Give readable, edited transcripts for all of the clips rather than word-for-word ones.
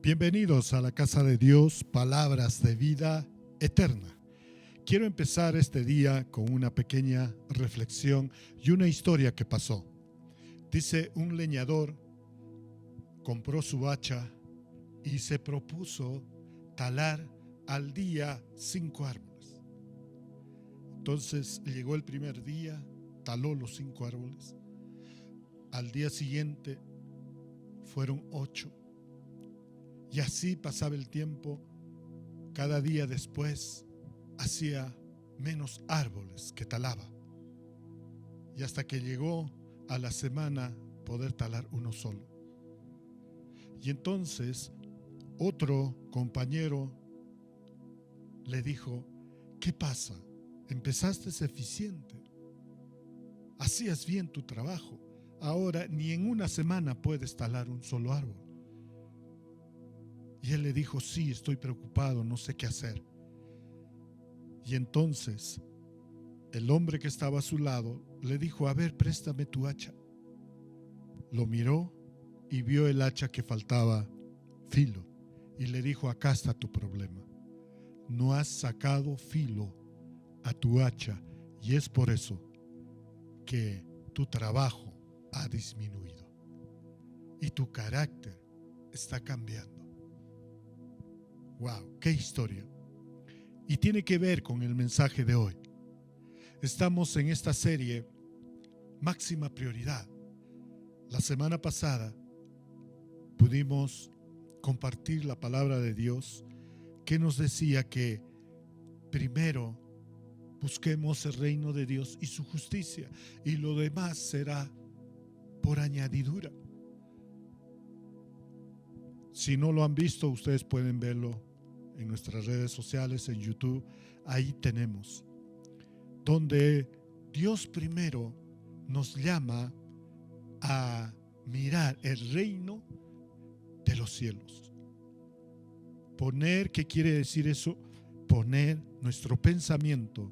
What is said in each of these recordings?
Bienvenidos a la casa de Dios, palabras de vida eterna. Quiero empezar este día con una pequeña reflexión y una historia que pasó. Dice, un leñador compró su hacha y se propuso talar al día 5 árboles. Entonces llegó el primer día, taló los 5 árboles. Al día siguiente fueron 8. Y así pasaba el tiempo. Cada día después hacía menos árboles que talaba. Y hasta que llegó a la semana poder talar uno solo. Y entonces otro compañero le dijo, ¿qué pasa? Empezaste eficiente. Hacías bien tu trabajo. Ahora ni en una semana puedes talar un solo árbol. Y él le dijo, sí, estoy preocupado, no sé qué hacer. Y entonces el hombre que estaba a su lado le dijo, a ver, préstame tu hacha. Lo miró y vio el hacha que faltaba filo. Y le dijo, acá está tu problema. No has sacado filo a tu hacha y es por eso que tu trabajo ha disminuido y tu carácter está cambiando. ¡Wow! ¡Qué historia! Y tiene que ver con el mensaje de hoy. Estamos en esta serie Máxima Prioridad. La semana pasada pudimos compartir la palabra de Dios que nos decía que primero busquemos el reino de Dios y su justicia y lo demás será por añadidura. Si no lo han visto, ustedes pueden verlo en nuestras redes sociales, en YouTube. Ahí tenemos donde Dios primero nos llama a mirar el reino de los cielos. Poner, ¿qué quiere decir eso? Poner nuestro pensamiento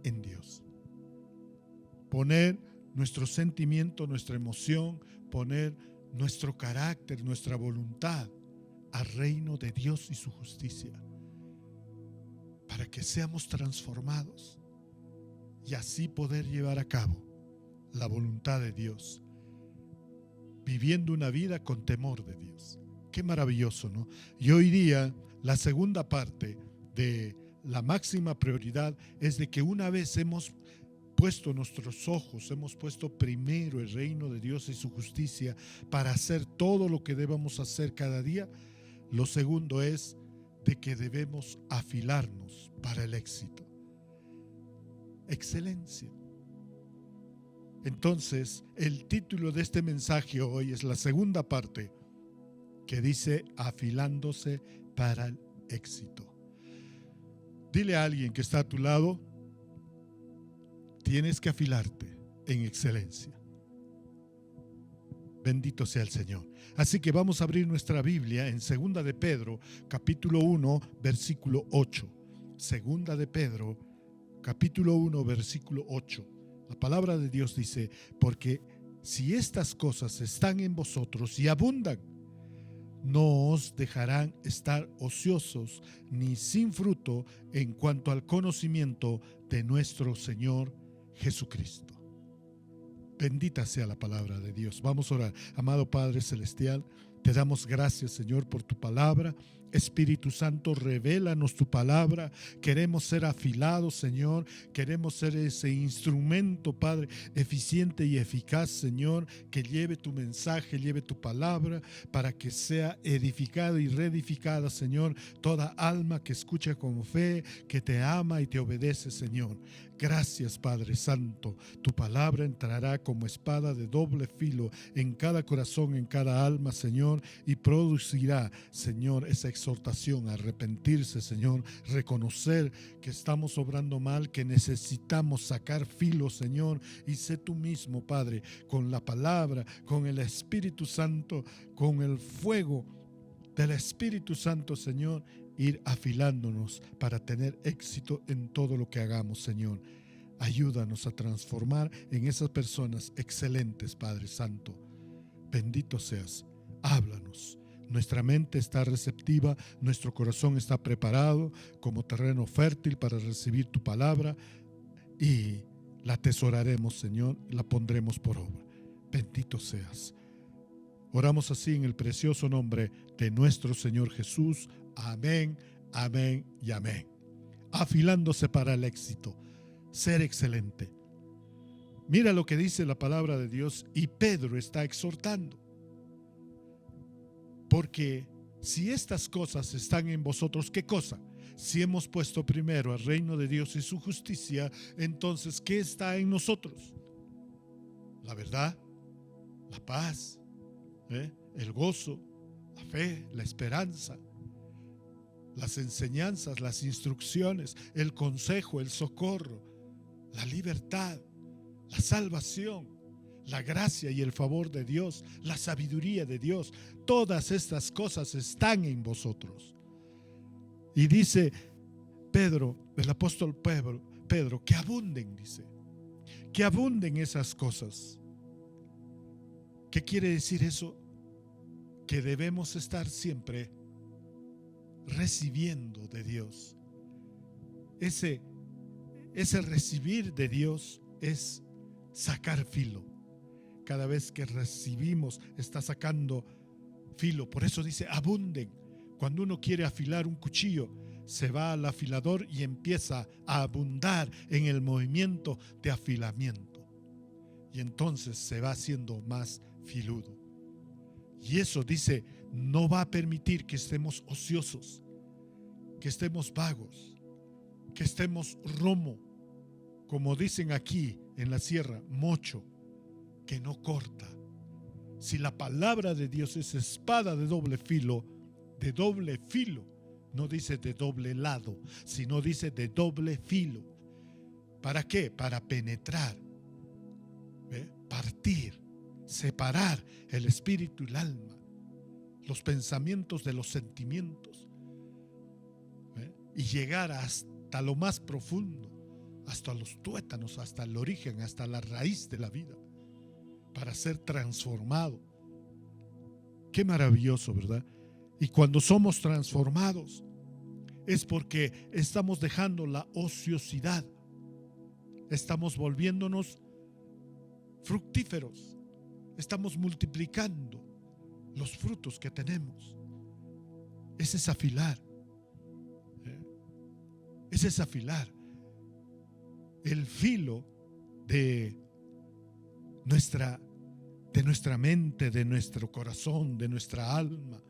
en Dios. Poner nuestro sentimiento, nuestra emoción, poner nuestro carácter, nuestra voluntad al reino de Dios y su justicia, para que seamos transformados y así poder llevar a cabo la voluntad de Dios, viviendo una vida con temor de Dios. Qué maravilloso, ¿no? Y hoy día la segunda parte de la máxima prioridad es de que una vez hemos puesto nuestros ojos, hemos puesto primero el reino de Dios y su justicia para hacer todo lo que debemos hacer cada día. Lo segundo es de que debemos afilarnos para el éxito. Excelencia. Entonces, el título de este mensaje hoy es la segunda parte que dice afilándose para el éxito. Dile a alguien que está a tu lado, tienes que afilarte en excelencia. Bendito sea el Señor. Así que vamos a abrir nuestra Biblia en 2 de Pedro, capítulo 1, versículo 8. 2 de Pedro, capítulo 1, versículo 8. La palabra de Dios dice, porque si estas cosas están en vosotros y abundan, no os dejarán estar ociosos ni sin fruto en cuanto al conocimiento de nuestro Señor Jesucristo. Bendita sea la palabra de Dios. Vamos a orar. Amado Padre Celestial, te damos gracias, Señor, por tu palabra. Espíritu Santo, revélanos tu palabra. Queremos ser afilados, Señor. Queremos ser ese instrumento, Padre, eficiente y eficaz, Señor, que lleve tu mensaje, lleve tu palabra, para que sea edificada y reedificada, Señor, toda alma que escucha con fe, que te ama y te obedece, Señor. Gracias, Padre Santo. Tu palabra entrará como espada de doble filo en cada corazón, en cada alma, Señor, y producirá, Señor, esa exhortación a arrepentirse, Señor, reconocer que estamos obrando mal, que necesitamos sacar filo, Señor, y sé tú mismo, Padre, con la palabra, con el Espíritu Santo, con el fuego del Espíritu Santo, Señor, ir afilándonos para tener éxito en todo lo que hagamos, Señor. Ayúdanos a transformar en esas personas excelentes, Padre Santo. Bendito seas. Háblanos. Nuestra mente está receptiva, nuestro corazón está preparado como terreno fértil para recibir tu palabra y la atesoraremos, Señor, y la pondremos por obra. Bendito seas. Oramos así en el precioso nombre de nuestro Señor Jesús. Amén, amén y amén. Afilándose para el éxito, ser excelente. Mira lo que dice la palabra de Dios y Pedro está exhortando. Porque si estas cosas están en vosotros, ¿qué cosa? Si hemos puesto primero el reino de Dios y su justicia, entonces ¿qué está en nosotros? La verdad, la paz, el gozo, la fe, la esperanza, las enseñanzas, las instrucciones, el consejo, el socorro, la libertad, la salvación, la gracia y el favor de Dios, la sabiduría de Dios. Todas estas cosas están en vosotros. Y dice Pedro, el apóstol Pedro, que abunden, dice, que abunden esas cosas. ¿Qué quiere decir eso? Que debemos estar siempre recibiendo de Dios. Ese recibir de Dios es sacar filo. Cada vez que recibimos está sacando filo. Por eso dice abunden. Cuando uno quiere afilar un cuchillo, se va al afilador y empieza a abundar en el movimiento de afilamiento. Y entonces se va haciendo más filudo. Y eso, dice, no va a permitir que estemos ociosos, que estemos vagos, que estemos romo, como dicen aquí en la sierra, mocho, que no corta. Si la palabra de Dios es espada de doble filo, no dice de doble lado, sino dice de doble filo. ¿Para qué? Para penetrar, partir, separar el espíritu y el alma, los pensamientos de los sentimientos, y llegar hasta lo más profundo, hasta los tuétanos, hasta el origen, hasta la raíz de la vida, para ser transformado. Qué maravilloso, ¿verdad? Y cuando somos transformados es porque estamos dejando la ociosidad, estamos volviéndonos fructíferos, estamos multiplicando los frutos que tenemos. Ese es afilar, ese es afilar el filo de nuestra mente, de nuestro corazón, de nuestra alma,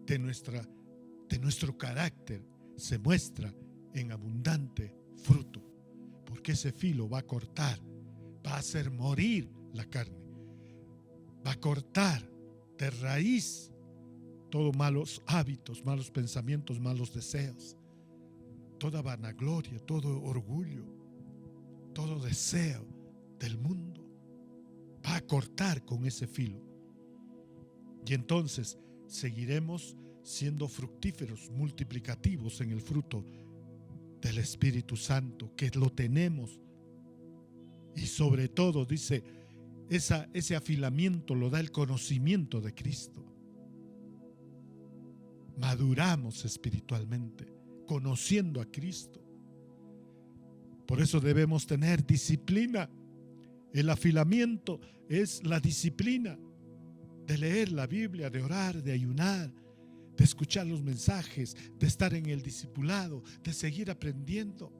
de nuestro carácter. Se muestra en abundante fruto, porque ese filo va a cortar, va a hacer morir la carne, va a cortar de raíz todos malos hábitos, malos pensamientos, malos deseos, toda vanagloria, todo orgullo, todo deseo del mundo. Va a cortar con ese filo. Y entonces seguiremos siendo fructíferos, multiplicativos en el fruto del Espíritu Santo, que lo tenemos. Y sobre todo, dice, ese afilamiento lo da el conocimiento de Cristo. Maduramos espiritualmente, conociendo a Cristo. Por eso debemos tener disciplina. El afilamiento es la disciplina de leer la Biblia, de orar, de ayunar, de escuchar los mensajes, de estar en el discipulado, de seguir aprendiendo.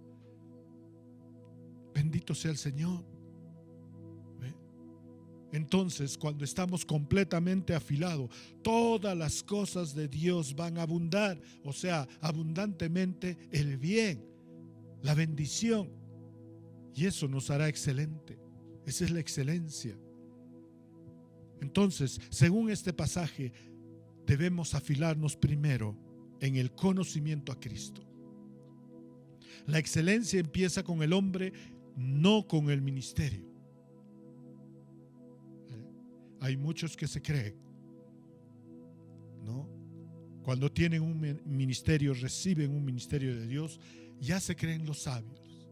Bendito sea el Señor. Entonces, cuando estamos completamente afilados, todas las cosas de Dios van a abundar, o sea, abundantemente el bien, la bendición, y eso nos hará excelente. Esa es la excelencia. Entonces, según este pasaje, debemos afilarnos primero en el conocimiento a Cristo. La excelencia empieza con el hombre, no con el ministerio. Hay muchos que se creen, ¿no? Cuando tienen un ministerio, reciben un ministerio de Dios, ya se creen los sabios.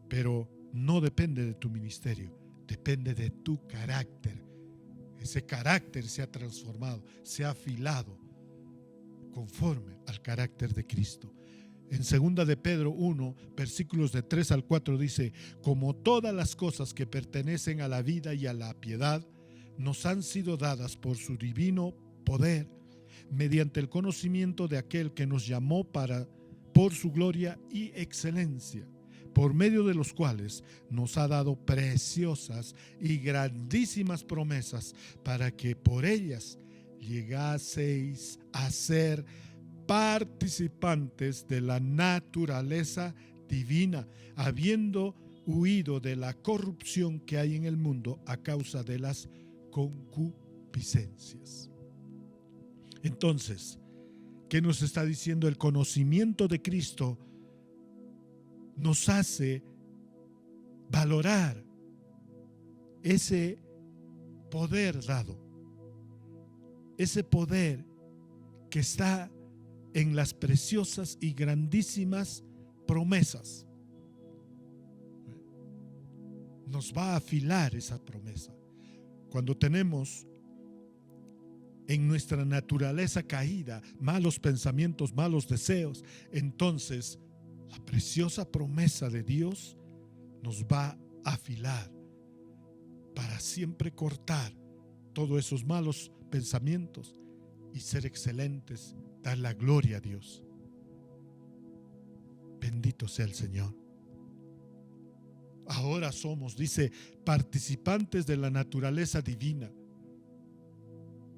Pero no depende de tu ministerio, depende de tu carácter. Ese carácter se ha transformado, se ha afilado conforme al carácter de Cristo. En 2 de Pedro 1, versículos de 3 al 4 dice: como todas las cosas que pertenecen a la vida y a la piedad nos han sido dadas por su divino poder, mediante el conocimiento de aquel que nos llamó por su gloria y excelencia, por medio de los cuales nos ha dado preciosas y grandísimas promesas, para que por ellas llegaseis a ser participantes de la naturaleza divina, habiendo huido de la corrupción que hay en el mundo a causa de las concupiscencias. Entonces, ¿qué nos está diciendo? El conocimiento de Cristo nos hace valorar ese poder dado, ese poder que está en las preciosas y grandísimas promesas. Nos va a afilar esa promesa. Cuando tenemos en nuestra naturaleza caída malos pensamientos, malos deseos, entonces la preciosa promesa de Dios nos va a afilar para siempre cortar todos esos malos pensamientos y ser excelentes, dar la gloria a Dios. Bendito sea el Señor. Ahora somos, dice, participantes de la naturaleza divina.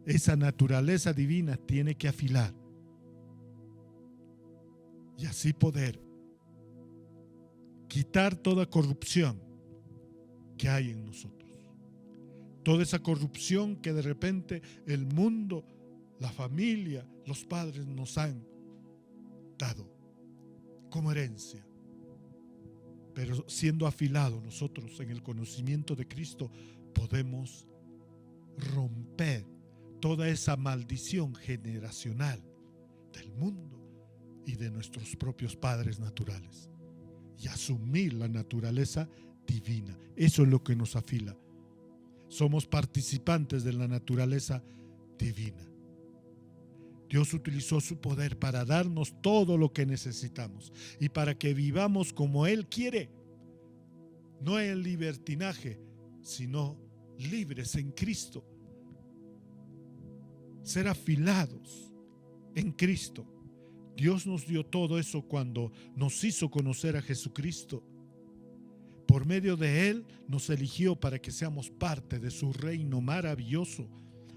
Esa naturaleza divina tiene que afilar y así poder quitar toda corrupción que hay en nosotros. Toda esa corrupción que de repente el mundo, la familia, los padres nos han dado como herencia. Pero siendo afilados nosotros en el conocimiento de Cristo, podemos romper toda esa maldición generacional del mundo y de nuestros propios padres naturales y asumir la naturaleza divina. Eso es lo que nos afila. Somos participantes de la naturaleza divina. Dios utilizó su poder para darnos todo lo que necesitamos y para que vivamos como Él quiere, no en libertinaje, sino libres en Cristo. Ser afilados en Cristo. Dios nos dio todo eso cuando nos hizo conocer a Jesucristo. Por medio de Él nos eligió para que seamos parte de su reino maravilloso,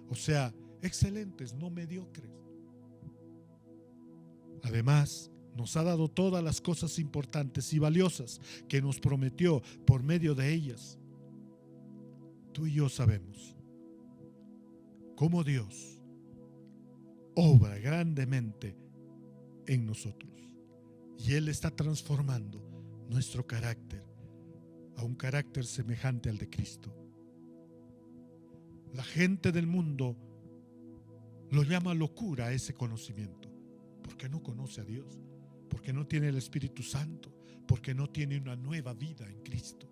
o sea, excelentes, no mediocres. Además, nos ha dado todas las cosas importantes y valiosas que nos prometió por medio de ellas. Tú y yo sabemos cómo Dios obra grandemente en nosotros y Él está transformando nuestro carácter a un carácter semejante al de Cristo. La gente del mundo lo llama locura a ese conocimiento, porque no conoce a Dios, porque no tiene el Espíritu Santo, porque no tiene una nueva vida en Cristo.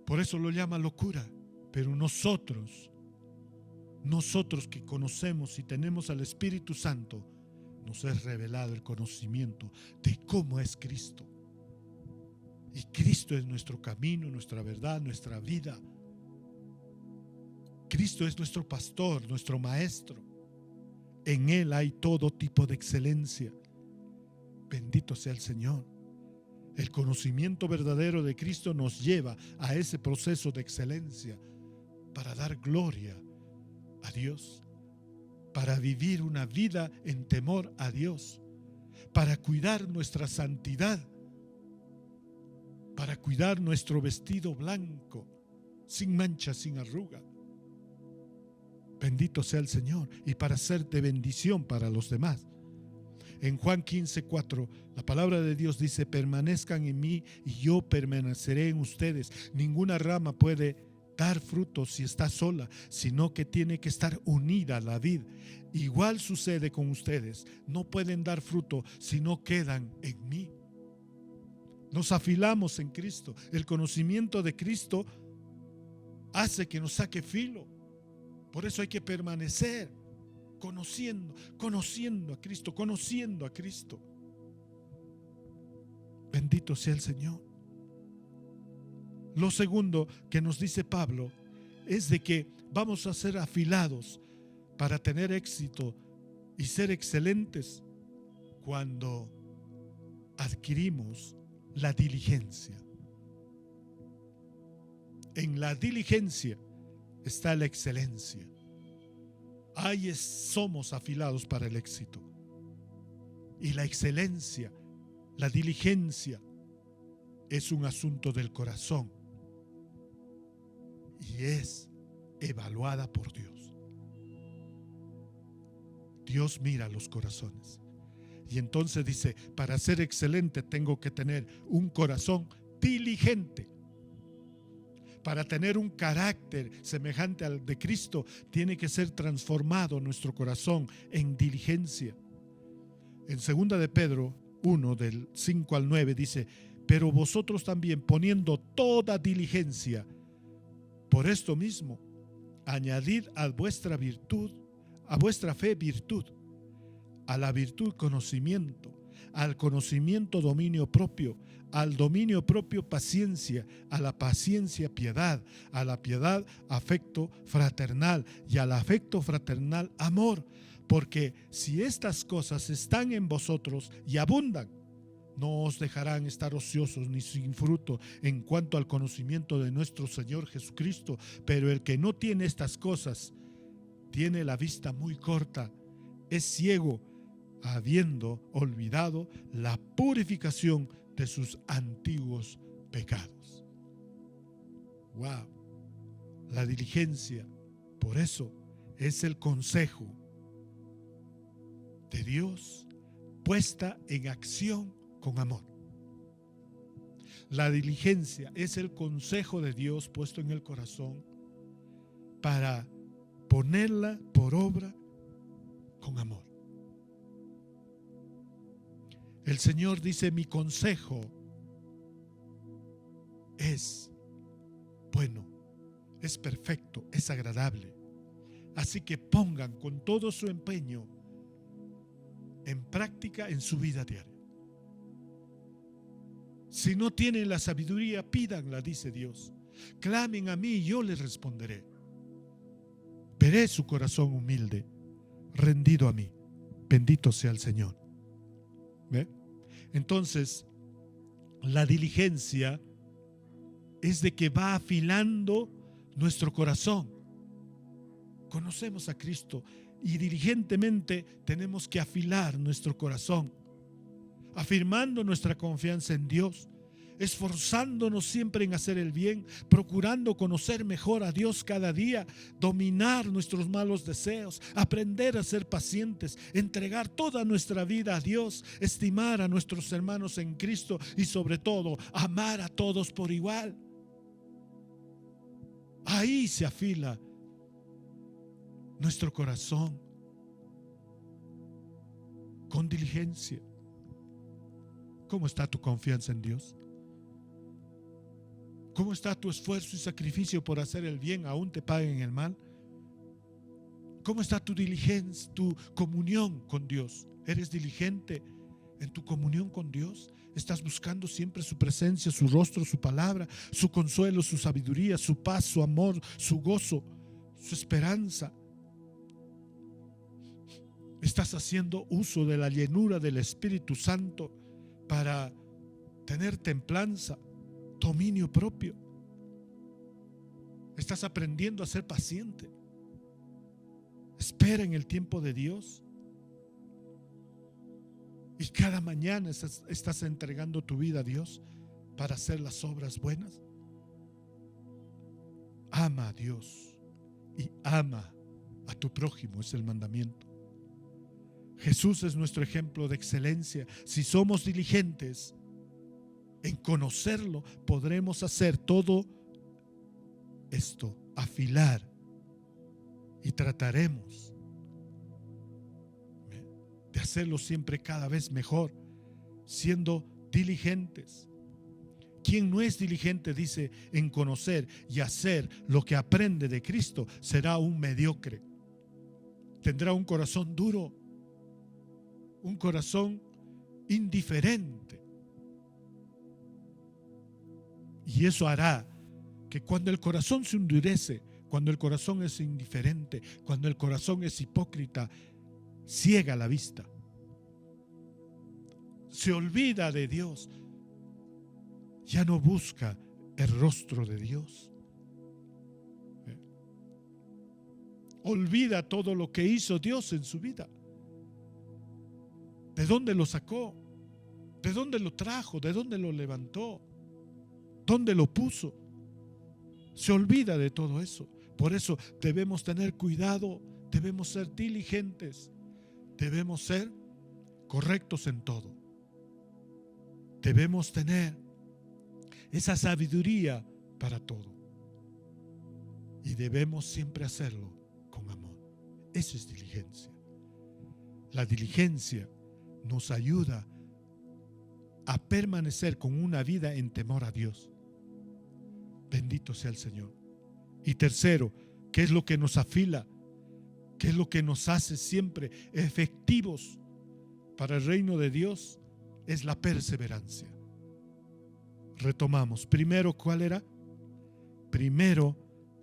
Por eso lo llama locura. Pero nosotros que conocemos y tenemos al Espíritu Santo, nos es revelado el conocimiento de cómo es Cristo. Y Cristo es nuestro camino, nuestra verdad, nuestra vida. Cristo es nuestro pastor, nuestro maestro. En Él hay todo tipo de excelencia. Bendito sea el Señor. El conocimiento verdadero de Cristo nos lleva a ese proceso de excelencia para dar gloria a Dios, para vivir una vida en temor a Dios, para cuidar nuestra santidad, para cuidar nuestro vestido blanco, sin mancha, sin arruga. Bendito sea el Señor, y para ser de bendición para los demás. En Juan 15:4, la palabra de Dios dice: permanezcan en mí y yo permaneceré en ustedes. Ninguna rama puede dar fruto si está sola, sino que tiene que estar unida a la vid. Igual sucede con ustedes. No pueden dar fruto si no quedan en mí. Nos afilamos en Cristo. El conocimiento de Cristo hace que nos saque filo. Por eso hay que permanecer conociendo a Cristo, conociendo a Cristo. Bendito sea el Señor. Lo segundo que nos dice Pablo es de que vamos a ser afilados para tener éxito y ser excelentes cuando adquirimos la diligencia. En la diligencia está la excelencia. Ahí somos afilados para el éxito. Y la excelencia, la diligencia, es un asunto del corazón y es evaluada por Dios. Dios mira los corazones. Y entonces dice, para ser excelente tengo que tener un corazón diligente. Para tener un carácter semejante al de Cristo, tiene que ser transformado nuestro corazón en diligencia. En 2 de Pedro 1, del 5 al 9, dice: pero vosotros también, poniendo toda diligencia, por esto mismo, añadid a vuestra fe virtud, a la virtud conocimiento, al conocimiento dominio propio, al dominio propio paciencia, a la paciencia piedad, a la piedad afecto fraternal y al afecto fraternal amor, porque si estas cosas están en vosotros y abundan, no os dejarán estar ociosos ni sin fruto en cuanto al conocimiento de nuestro Señor Jesucristo. Pero el que no tiene estas cosas tiene la vista muy corta, es ciego, habiendo olvidado la purificación de sus antiguos pecados. Wow, la diligencia, por eso, es el consejo de Dios puesta en acción con amor. La diligencia es el consejo de Dios puesto en el corazón para ponerla por obra con amor. El Señor dice: mi consejo es bueno, es perfecto, es agradable. Así que pongan con todo su empeño en práctica en su vida diaria. Si no tienen la sabiduría, pídanla, dice Dios. Clamen a mí y yo les responderé. Veré su corazón humilde, rendido a mí. Bendito sea el Señor. ¿Ve? Entonces, la diligencia es de que va afilando nuestro corazón. Conocemos a Cristo y diligentemente tenemos que afilar nuestro corazón, afirmando nuestra confianza en Dios, esforzándonos siempre en hacer el bien, procurando conocer mejor a Dios cada día, dominar nuestros malos deseos, aprender a ser pacientes, entregar toda nuestra vida a Dios, estimar a nuestros hermanos en Cristo y sobre todo amar a todos por igual. Ahí se afila nuestro corazón con diligencia. ¿Cómo está tu confianza en Dios? ¿Cómo está tu esfuerzo y sacrificio por hacer el bien, aún te paguen el mal? ¿Cómo está tu diligencia, tu comunión con Dios? ¿Eres diligente en tu comunión con Dios? ¿Estás buscando siempre su presencia, su rostro, su palabra, su consuelo, su sabiduría, su paz, su amor, su gozo, su esperanza? ¿Estás haciendo uso de la llenura del Espíritu Santo para tener templanza, dominio propio? ¿Estás aprendiendo a ser paciente? Espera en el tiempo de Dios. Y cada mañana estás entregando tu vida a Dios para hacer las obras buenas. Ama a Dios y ama a tu prójimo, es el mandamiento. Jesús es nuestro ejemplo de excelencia. Si somos diligentes en conocerlo, podremos hacer todo esto, afilar, y trataremos de hacerlo siempre cada vez mejor, siendo diligentes. Quien no es diligente, dice, en conocer y hacer lo que aprende de Cristo, será un mediocre. Tendrá un corazón duro, un corazón indiferente. Y eso hará que cuando el corazón se endurece, cuando el corazón es indiferente, cuando el corazón es hipócrita, ciega la vista, se olvida de Dios, ya no busca el rostro de Dios, olvida todo lo que hizo Dios en su vida. ¿De dónde lo sacó? ¿De dónde lo trajo? ¿De dónde lo levantó? ¿Dónde lo puso? Se olvida de todo eso. Por eso debemos tener cuidado, debemos ser diligentes, debemos ser correctos en todo. Debemos tener esa sabiduría para todo. Y debemos siempre hacerlo con amor. Eso es diligencia. La diligencia nos ayuda a permanecer con una vida en temor a Dios. Bendito sea el Señor. Y tercero, ¿qué es lo que nos afila? ¿Qué es lo que nos hace siempre efectivos para el reino de Dios? Es la perseverancia. Retomamos. Primero, ¿cuál era? Primero,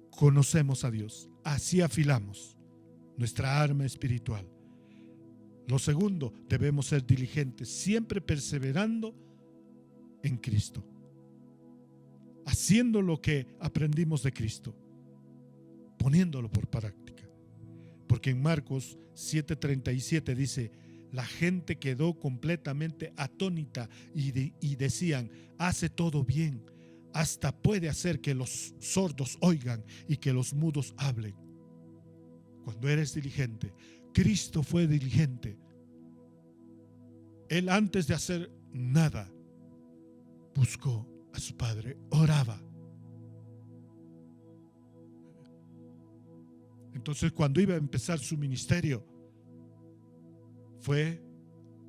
conocemos a Dios. Así afilamos nuestra arma espiritual. Lo segundo, debemos ser diligentes, siempre perseverando en Cristo, haciendo lo que aprendimos de Cristo, poniéndolo por práctica. Porque en Marcos 7:37 dice: la gente quedó completamente atónita y decían: hace todo bien, hasta puede hacer que los sordos oigan y que los mudos hablen. Cuando eres diligente, Cristo fue diligente. Él, antes de hacer nada, buscó a su Padre, oraba. Entonces, cuando iba a empezar su ministerio,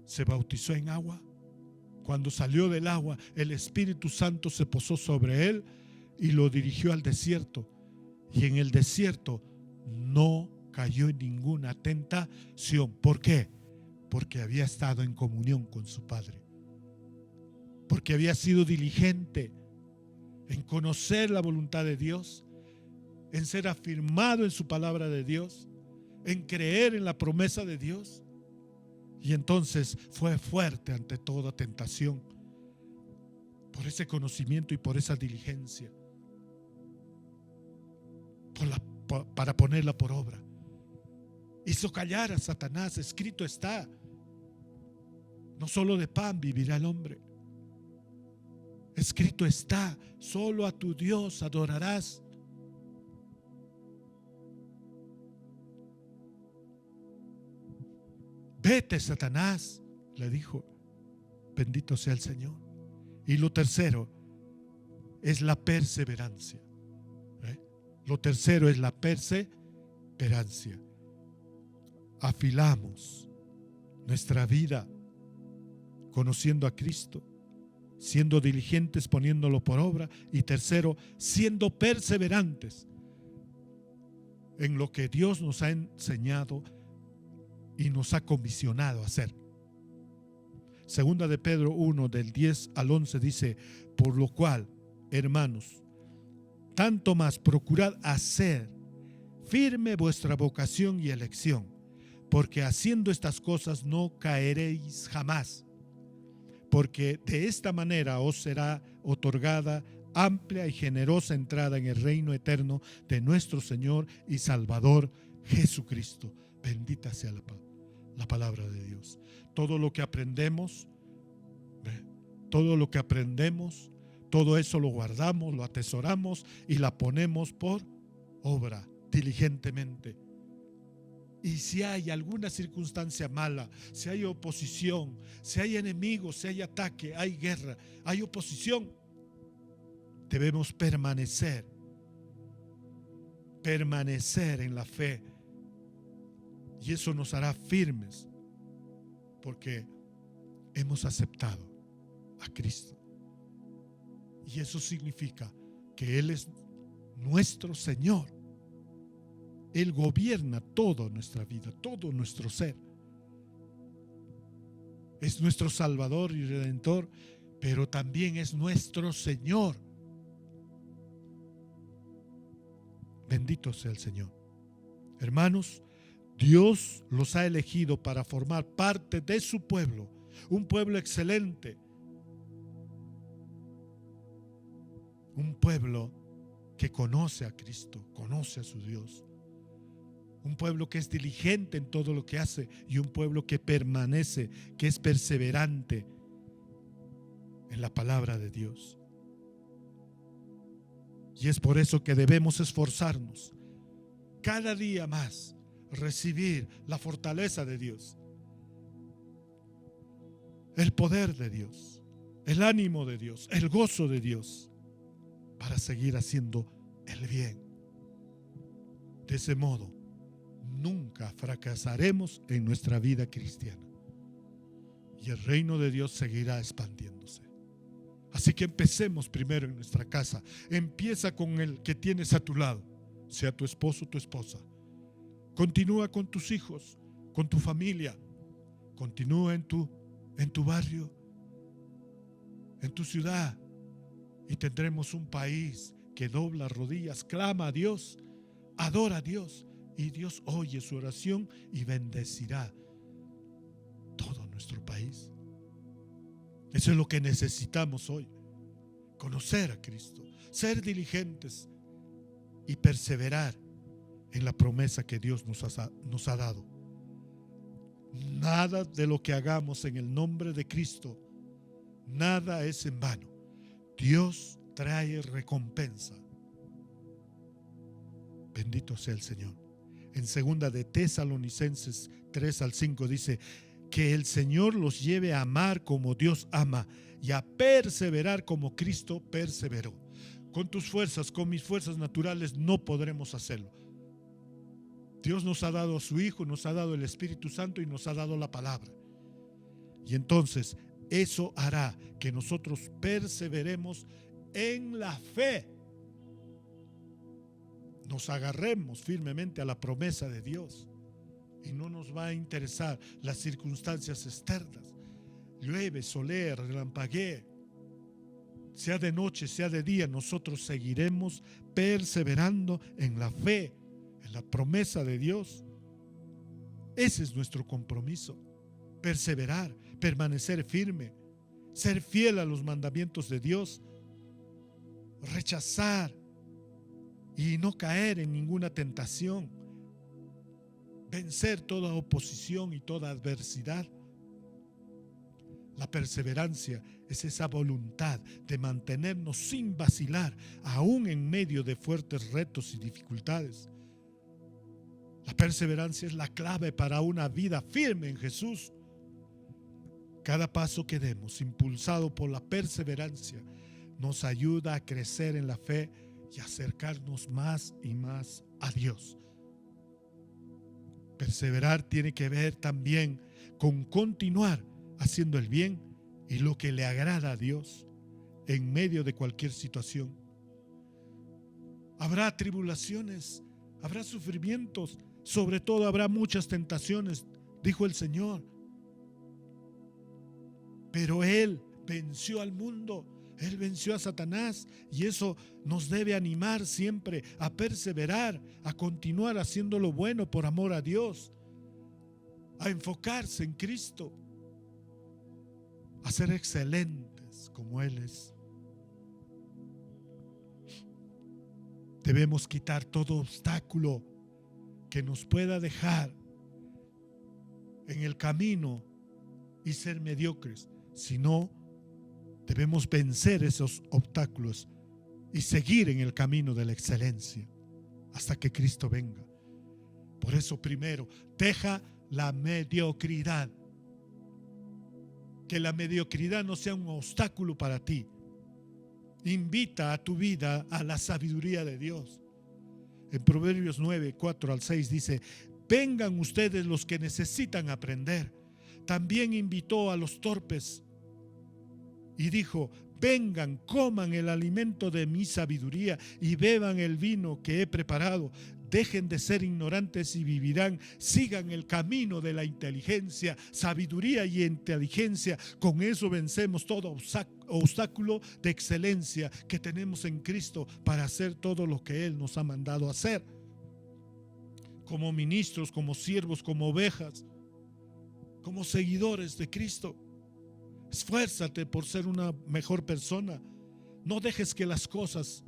se bautizó en agua. Cuando salió del agua, el Espíritu Santo se posó sobre él y lo dirigió al desierto. Y en el desierto no cayó en ninguna tentación. ¿Por qué? Porque había estado en comunión con su Padre. Porque había sido diligente en conocer la voluntad de Dios, en ser afirmado en su palabra de Dios, en creer en la promesa de Dios. Y entonces fue fuerte ante toda tentación por ese conocimiento y por esa diligencia, para ponerla por obra. Hizo callar a Satanás. Escrito está: no solo de pan vivirá el hombre. Escrito está: solo a tu Dios adorarás. Vete, Satanás, le dijo. Bendito sea el Señor. Y lo tercero es la perseverancia. Lo tercero es la perseverancia. Afilamos nuestra vida conociendo a Cristo, siendo diligentes, poniéndolo por obra. Y tercero, siendo perseverantes en lo que Dios nos ha enseñado y nos ha comisionado a hacer. Segunda de Pedro 1, del 10 al 11 dice: por lo cual, hermanos, tanto más procurad hacer firme vuestra vocación y elección, porque haciendo estas cosas no caeréis jamás, porque de esta manera os será otorgada amplia y generosa entrada en el reino eterno de nuestro Señor y Salvador Jesucristo. Bendita sea la palabra de Dios. Todo lo que aprendemos, todo eso lo guardamos, lo atesoramos y la ponemos por obra diligentemente. Y si hay alguna circunstancia mala, si hay oposición, si hay enemigos, si hay ataque, hay guerra, hay oposición, debemos permanecer en la fe. Y eso nos hará firmes, porque hemos aceptado a Cristo. Y eso significa que Él es nuestro Señor. Él gobierna toda nuestra vida, todo nuestro ser. Es nuestro Salvador y Redentor, pero también es nuestro Señor. Bendito sea el Señor. Hermanos, Dios los ha elegido para formar parte de su pueblo, un pueblo excelente, un pueblo que conoce a Cristo, conoce a su Dios, un pueblo que es diligente en todo lo que hace y un pueblo que permanece, que es perseverante en la palabra de Dios. Y es por eso que debemos esforzarnos cada día más, recibir la fortaleza de Dios, el poder de Dios, el ánimo de Dios, el gozo de Dios, para seguir haciendo el bien. De ese modo, nunca fracasaremos en nuestra vida cristiana y el reino de Dios seguirá expandiéndose. Así que empecemos primero en nuestra casa. Empieza con el que tienes a tu lado, sea tu esposo o tu esposa. Continúa con tus hijos, con tu familia. Continúa en tu barrio, en tu ciudad, y tendremos un país que dobla rodillas, clama a Dios, adora a Dios, y Dios oye su oración y bendecirá todo nuestro país. Eso es lo que necesitamos hoy: conocer a Cristo, ser diligentes y perseverar en la promesa que Dios nos ha dado. Nada de lo que hagamos en el nombre de Cristo, nada es en vano. Dios trae recompensa. Bendito sea el Señor. En 2 de Tesalonicenses 3-5 dice: que el Señor los lleve a amar como Dios ama y a perseverar como Cristo perseveró. Con tus fuerzas, con mis fuerzas naturales no podremos hacerlo. Dios nos ha dado a su Hijo, nos ha dado el Espíritu Santo y nos ha dado la palabra. Y entonces eso hará que nosotros perseveremos en la fe. Nos agarremos firmemente a la promesa de Dios. Y no nos va a interesar las circunstancias externas. Llueve, solea, relampaguee, sea de noche, sea de día, nosotros seguiremos perseverando en la fe, en la promesa de Dios. Ese es nuestro compromiso: perseverar, permanecer firme, ser fiel a los mandamientos de Dios, rechazar y no caer en ninguna tentación, vencer toda oposición y toda adversidad. La perseverancia es esa voluntad de mantenernos sin vacilar, aún en medio de fuertes retos y dificultades. La perseverancia es la clave para una vida firme en Jesús. Cada paso que demos, impulsado por la perseverancia, nos ayuda a crecer en la fe y acercarnos más y más a Dios. Perseverar tiene que ver también con continuar haciendo el bien y lo que le agrada a Dios en medio de cualquier situación. Habrá tribulaciones, habrá sufrimientos, sobre todo habrá muchas tentaciones, dijo el Señor. Pero Él venció al mundo, Él venció a Satanás, y eso nos debe animar siempre a perseverar, a continuar haciendo lo bueno por amor a Dios, a enfocarse en Cristo, a ser excelentes como Él es. Debemos quitar todo obstáculo que nos pueda dejar en el camino y ser mediocres. Si no, debemos vencer esos obstáculos y seguir en el camino de la excelencia hasta que Cristo venga. Por eso, primero, deja la mediocridad. Que la mediocridad no sea un obstáculo para ti. Invita a tu vida a la sabiduría de Dios. En Proverbios 9:4-6 dice: vengan ustedes los que necesitan aprender. También invitó a los torpes y dijo: Vengan, coman el alimento de mi sabiduría y beban el vino que he preparado. Dejen de ser ignorantes y vivirán. Sigan el camino de la inteligencia, sabiduría y inteligencia. Con eso vencemos todo obstáculo de excelencia que tenemos en Cristo para hacer todo lo que Él nos ha mandado hacer. Como ministros, como siervos, como ovejas, como seguidores de Cristo. Esfuérzate por ser una mejor persona. No dejes que las cosas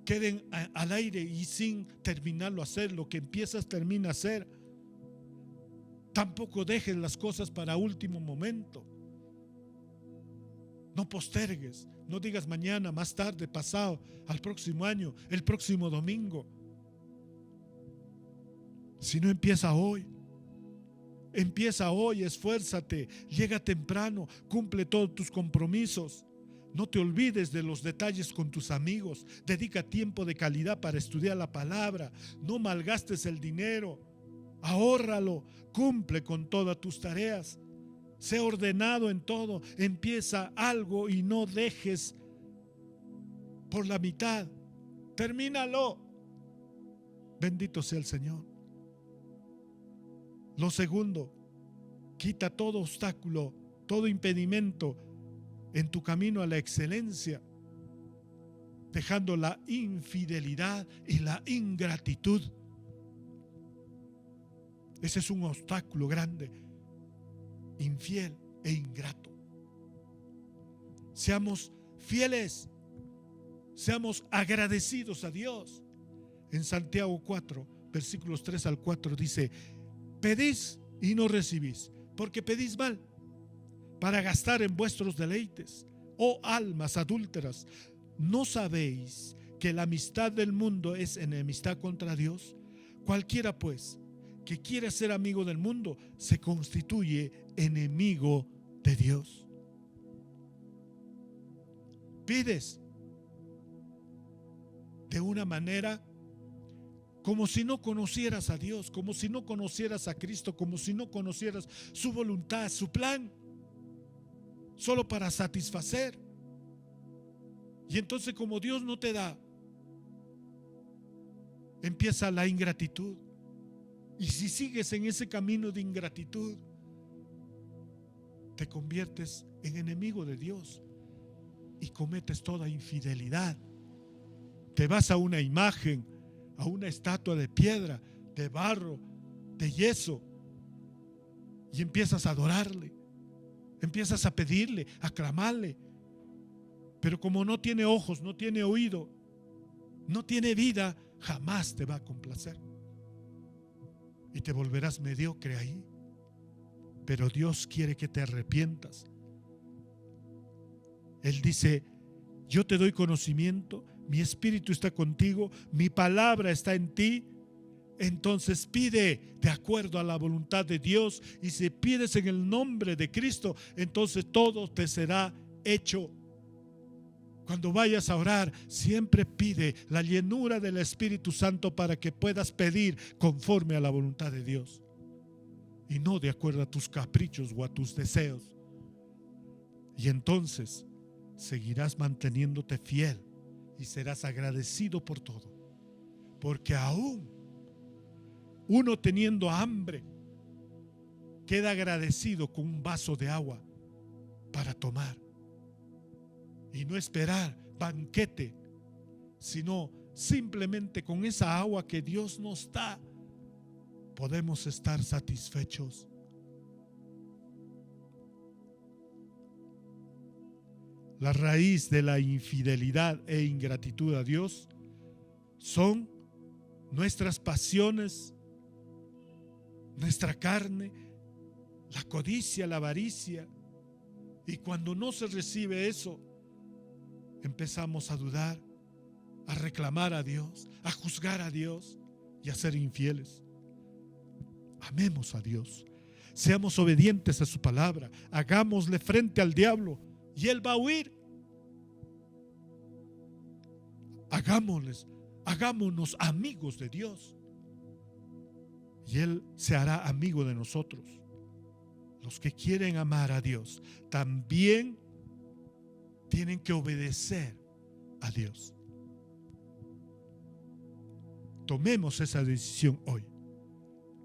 queden al aire y sin terminarlo a hacer. Lo que empiezas termina a hacer. Tampoco dejes las cosas para último momento. No postergues. No digas mañana, más tarde, pasado, al próximo año, el próximo domingo. Si no, empieza hoy. Empieza hoy, esfuérzate, llega temprano, cumple todos tus compromisos. No te olvides de los detalles con tus amigos. Dedica tiempo de calidad para estudiar la palabra. No malgastes el dinero. Ahórralo. Cumple con todas tus tareas. Sé ordenado en todo. Empieza algo y no dejes por la mitad. Termínalo. Bendito sea el Señor. Lo segundo, quita todo obstáculo, todo impedimento en tu camino a la excelencia, dejando la infidelidad y la ingratitud. Ese es un obstáculo grande, infiel e ingrato. Seamos fieles, seamos agradecidos a Dios. En Santiago 4, versículos 3 al 4 dice: pedís y no recibís, porque pedís mal, para gastar en vuestros deleites. Oh almas adúlteras, ¿no sabéis que la amistad del mundo es enemistad contra Dios? Cualquiera pues que quiere ser amigo del mundo se constituye enemigo de Dios. Pides de una manera como si no conocieras a Dios, como si no conocieras a Cristo, como si no conocieras su voluntad, su plan, solo para satisfacer. Y entonces, como Dios no te da, empieza la ingratitud. Y si sigues en ese camino de ingratitud, te conviertes en enemigo de Dios y cometes toda infidelidad. Te vas a una imagen, a una estatua de piedra, de barro, de yeso, y empiezas a adorarle, empiezas a pedirle, a clamarle. Pero como no tiene ojos, no tiene oído, no tiene vida, jamás te va a complacer y te volverás mediocre ahí. Pero Dios quiere que te arrepientas. Él dice: yo te doy conocimiento, mi espíritu está contigo, mi palabra está en ti. Entonces pide de acuerdo a la voluntad de Dios, y si pides en el nombre de Cristo, entonces todo te será hecho. Cuando vayas a orar, siempre pide la llenura del Espíritu Santo para que puedas pedir conforme a la voluntad de Dios y no de acuerdo a tus caprichos o a tus deseos. Y entonces seguirás manteniéndote fiel y serás agradecido por todo, porque aún uno teniendo hambre queda agradecido con un vaso de agua para tomar y no esperar banquete, sino simplemente con esa agua que Dios nos da podemos estar satisfechos. La raíz de la infidelidad e ingratitud a Dios son nuestras pasiones, nuestra carne, la codicia, la avaricia. Y cuando no se recibe eso, empezamos a dudar, a reclamar a Dios, a juzgar a Dios y a ser infieles. Amemos a Dios, seamos obedientes a su palabra, hagámosle frente al diablo y él va a huir. Hagámonos amigos de Dios y él se hará amigo de nosotros. Los que quieren amar a Dios también tienen que obedecer a Dios. Tomemos esa decisión hoy.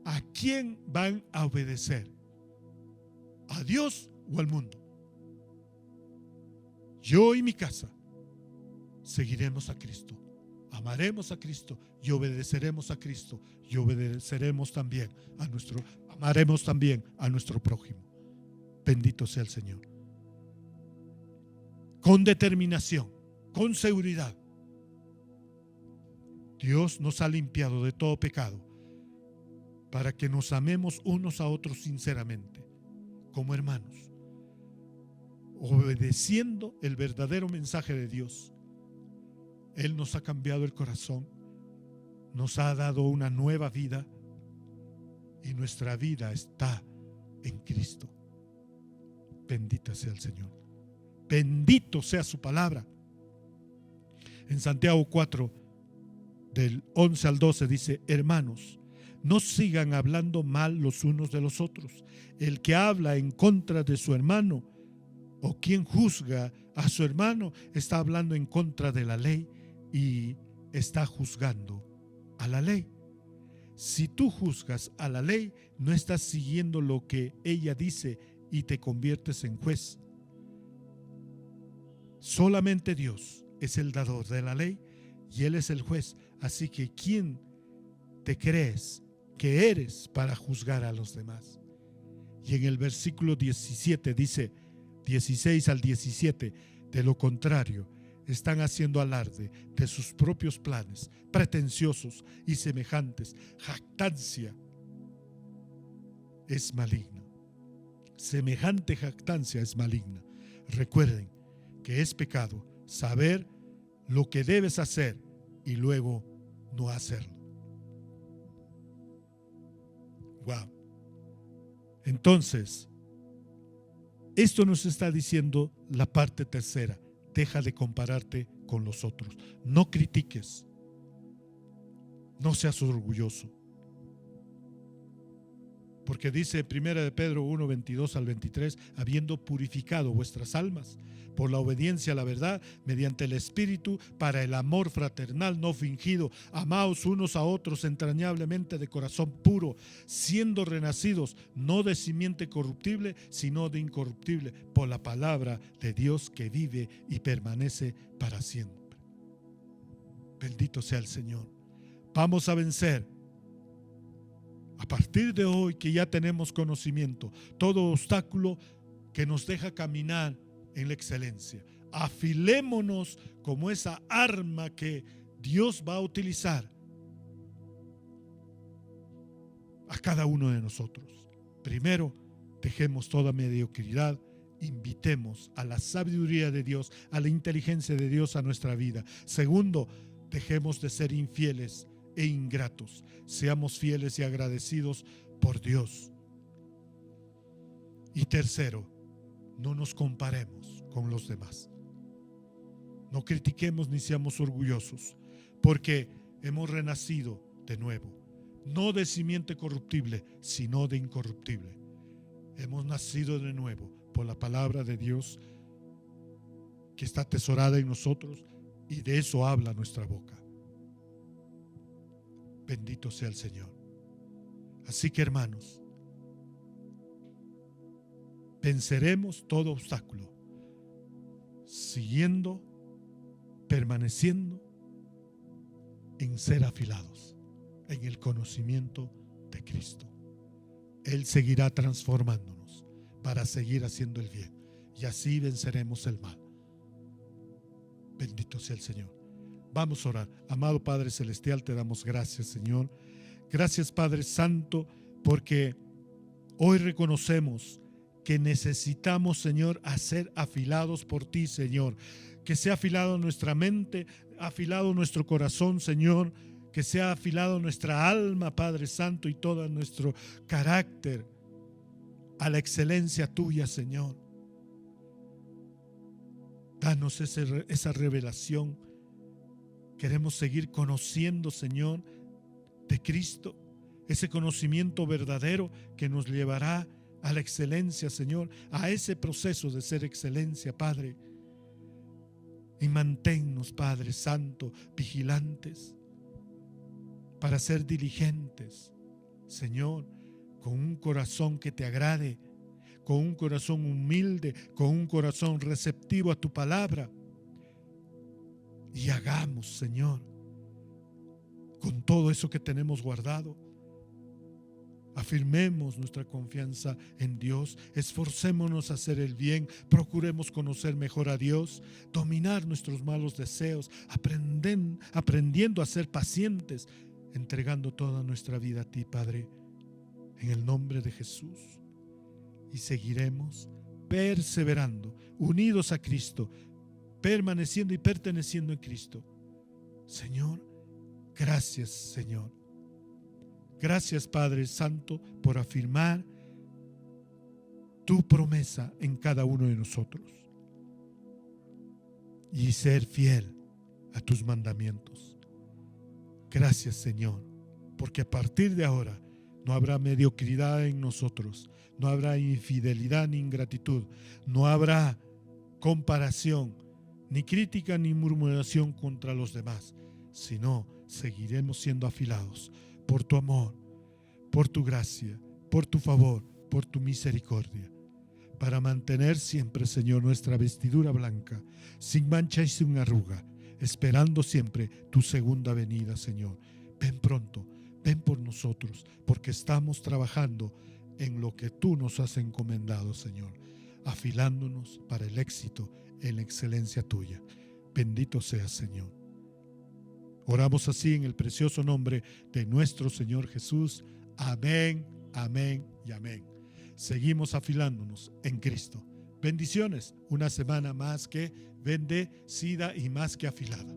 ¿A quién van a obedecer? ¿A Dios o al mundo? Yo y mi casa seguiremos a Cristo, amaremos a Cristo y obedeceremos a Cristo, y obedeceremos también amaremos también a nuestro prójimo. Bendito sea el Señor. Con determinación, con seguridad, Dios nos ha limpiado de todo pecado para que nos amemos unos a otros sinceramente, como hermanos, obedeciendo el verdadero mensaje de Dios. Él nos ha cambiado el corazón, nos ha dado una nueva vida y nuestra vida está en Cristo. Bendito sea el Señor. Bendito sea su palabra. En Santiago 4, del 11 al 12 dice: hermanos, no sigan hablando mal los unos de los otros. El que habla en contra de su hermano o quien juzga a su hermano está hablando en contra de la ley y está juzgando a la ley. Si tú juzgas a la ley, no estás siguiendo lo que ella dice y te conviertes en juez. Solamente Dios es el dador de la ley y Él es el juez. Así que ¿quién te crees que eres para juzgar a los demás? Y en el versículo 17 dice, 16 al 17, de lo contrario, están haciendo alarde de sus propios planes, pretenciosos y semejantes. Jactancia es maligna. Semejante jactancia es maligna. Recuerden que es pecado saber lo que debes hacer y luego no hacerlo. Wow. Entonces, esto nos está diciendo la parte tercera. Deja de compararte con los otros. No critiques. No seas orgulloso. Porque dice 1 de Pedro 1, 22 al 23, habiendo purificado vuestras almas por la obediencia a la verdad mediante el Espíritu para el amor fraternal no fingido, amaos unos a otros entrañablemente de corazón puro, siendo renacidos no de simiente corruptible, sino de incorruptible, por la palabra de Dios que vive y permanece para siempre. Bendito sea el Señor. Vamos a vencer. A partir de hoy que ya tenemos conocimiento, todo obstáculo que nos deja caminar en la excelencia. Afilémonos como esa arma que Dios va a utilizar a cada uno de nosotros. Primero, dejemos toda mediocridad, invitemos a la sabiduría de Dios, a la inteligencia de Dios a nuestra vida. Segundo, dejemos de ser infieles e ingratos. Seamos fieles y agradecidos por Dios. Y tercero, no nos comparemos con los demás. No critiquemos ni seamos orgullosos, porque hemos renacido de nuevo, no de simiente corruptible, sino de incorruptible. Hemos nacido de nuevo por la palabra de Dios que está atesorada en nosotros, y de eso habla nuestra boca. Bendito sea el Señor. Así que, hermanos, venceremos todo obstáculo, siguiendo, permaneciendo en ser afilados en el conocimiento de Cristo. Él seguirá transformándonos para seguir haciendo el bien, y así venceremos el mal. Bendito sea el Señor. Vamos a orar. Amado Padre Celestial, te damos gracias, Señor. Gracias, Padre Santo, porque hoy reconocemos que necesitamos, Señor, a ser afilados por ti, Señor. Que sea afilado nuestra mente, afilado nuestro corazón, Señor. Que sea afilado nuestra alma, Padre Santo, y todo nuestro carácter a la excelencia tuya, Señor. Danos esa revelación. Queremos seguir conociendo, Señor, de Cristo, ese conocimiento verdadero que nos llevará a la excelencia, Señor, a ese proceso de ser excelencia, Padre. Y manténnos, Padre Santo, vigilantes para ser diligentes, Señor, con un corazón que te agrade, con un corazón humilde, con un corazón receptivo a tu palabra. Y hagamos, Señor, con todo eso que tenemos guardado, afirmemos nuestra confianza en Dios, esforcémonos a hacer el bien, procuremos conocer mejor a Dios, dominar nuestros malos deseos, aprendiendo a ser pacientes, entregando toda nuestra vida a ti, Padre, en el nombre de Jesús. Y seguiremos perseverando, unidos a Cristo, permaneciendo y perteneciendo en Cristo. Señor, gracias, Señor. Gracias, Padre Santo, por afirmar tu promesa en cada uno de nosotros y ser fiel a tus mandamientos. Gracias, Señor, porque a partir de ahora no habrá mediocridad en nosotros, no habrá infidelidad ni ingratitud, no habrá comparación, ni crítica ni murmuración contra los demás, sino seguiremos siendo afilados por tu amor, por tu gracia, por tu favor, por tu misericordia, para mantener siempre, Señor, nuestra vestidura blanca, sin mancha y sin arruga, esperando siempre tu segunda venida, Señor. Ven pronto, ven por nosotros, porque estamos trabajando en lo que tú nos has encomendado, Señor, afilándonos para el éxito en la excelencia tuya. Bendito seas, Señor. Oramos así en el precioso nombre de nuestro Señor Jesús. Amén, amén y amén. Seguimos afilándonos en Cristo. Bendiciones, una semana más que bendecida y más que afilada.